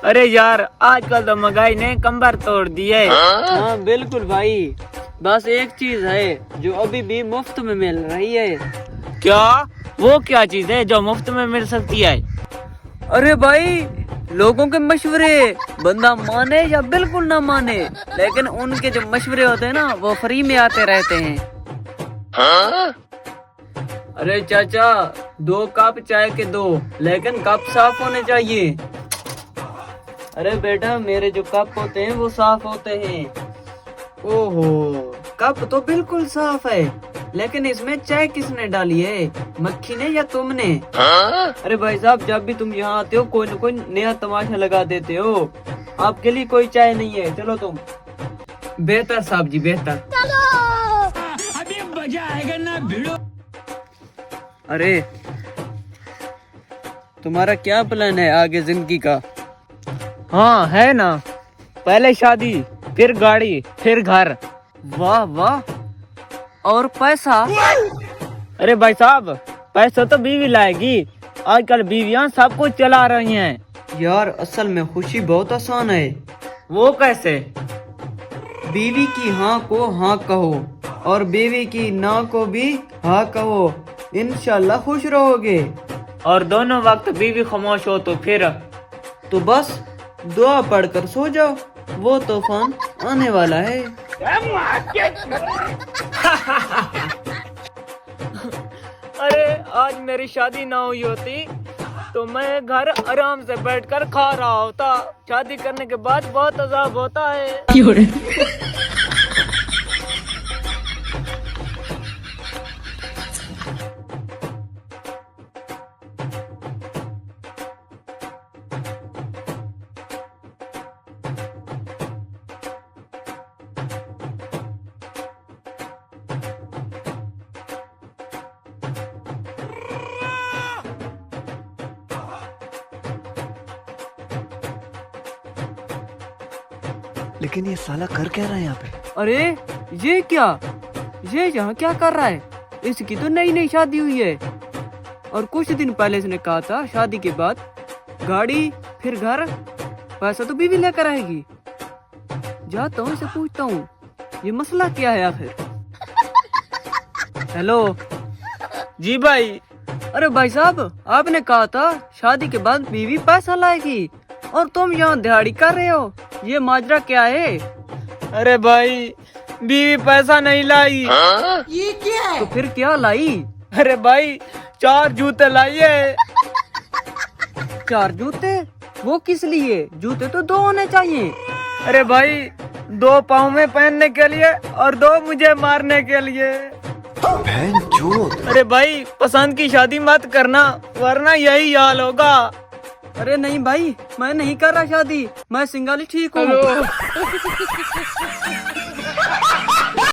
अरे यार आजकल तो महंगाई ने कंबर तोड़ दी है। हाँ बिल्कुल भाई, बस एक चीज है जो अभी भी मुफ्त में मिल रही है। क्या? वो क्या चीज है जो मुफ्त में मिल सकती है? अरे भाई, लोगों के मशवरे, बंदा माने या बिल्कुल ना माने, लेकिन उनके जो मशवरे होते हैं ना वो फ्री में आते रहते हैं। अरे चाचा, 2 कप चाय के दो, लेकिन कप साफ होने चाहिए। अरे बेटा, मेरे जो कप होते हैं वो साफ होते हैं। ओहो, कप तो बिल्कुल साफ है, लेकिन इसमें चाय किसने डाली है, मक्खी ने या तुमने? अरे भाई साहब, जब भी तुम यहाँ आते हो कोई न कोई नया तमाशा लगा देते हो। आपके लिए कोई चाय नहीं है, चलो तुम। बेहतर साहब जी, बेहतर। अभी मजा आएगा ना भिड़ो। अरे तुम्हारा क्या प्लान है आगे जिंदगी का? हाँ है ना, पहले शादी, फिर गाड़ी, फिर घर। वाह वाह, और पैसा? अरे भाई साहब, पैसा तो बीवी लाएगी, आजकल बीवियां सब कुछ चला रही हैं। यार असल में खुशी बहुत आसान है। वो कैसे? बीवी की हाँ को हाँ कहो और बीवी की ना को भी हाँ कहो, इंशाल्लाह खुश रहोगे। और दोनों वक्त बीवी खामोश हो तो फिर? तो बस दुआ पढ़कर सो जाओ, वो तूफान आने वाला है। अरे आज मेरी शादी ना हुई होती तो मैं घर आराम से बैठकर खा रहा होता। शादी करने के बाद बहुत अजाब होता है। लेकिन ये साला कर क्या रहा है यहाँ पे? अरे ये क्या, ये यहाँ क्या कर रहा है? इसकी तो नई नई शादी हुई है और कुछ दिन पहले इसने कहा था शादी के बाद गाड़ी फिर घर, पैसा तो बीवी लेकर आएगी। जाता हूँ, इसे पूछता हूँ ये मसला क्या है आखिर। हेलो जी भाई। अरे भाई साहब, आपने कहा था शादी के बाद बीवी पैसा लाएगी और तुम यहाँ दिहाड़ी कर रहे हो, ये माजरा क्या है? अरे भाई, बीवी पैसा नहीं लाई। ये क्या है? तो फिर क्या लाई? अरे भाई, 4 जूते लाई है। 4 जूते? वो किस लिए? जूते तो 2 होने चाहिए। अरे भाई, 2 पाँव में पहनने के लिए और 2 मुझे मारने के लिए। बहनचोद। अरे भाई, पसंद की शादी मत करना, वरना यही हाल होगा। अरे नहीं भाई, मैं नहीं कर रहा शादी, मैं सिंगल ही ठीक हूँ।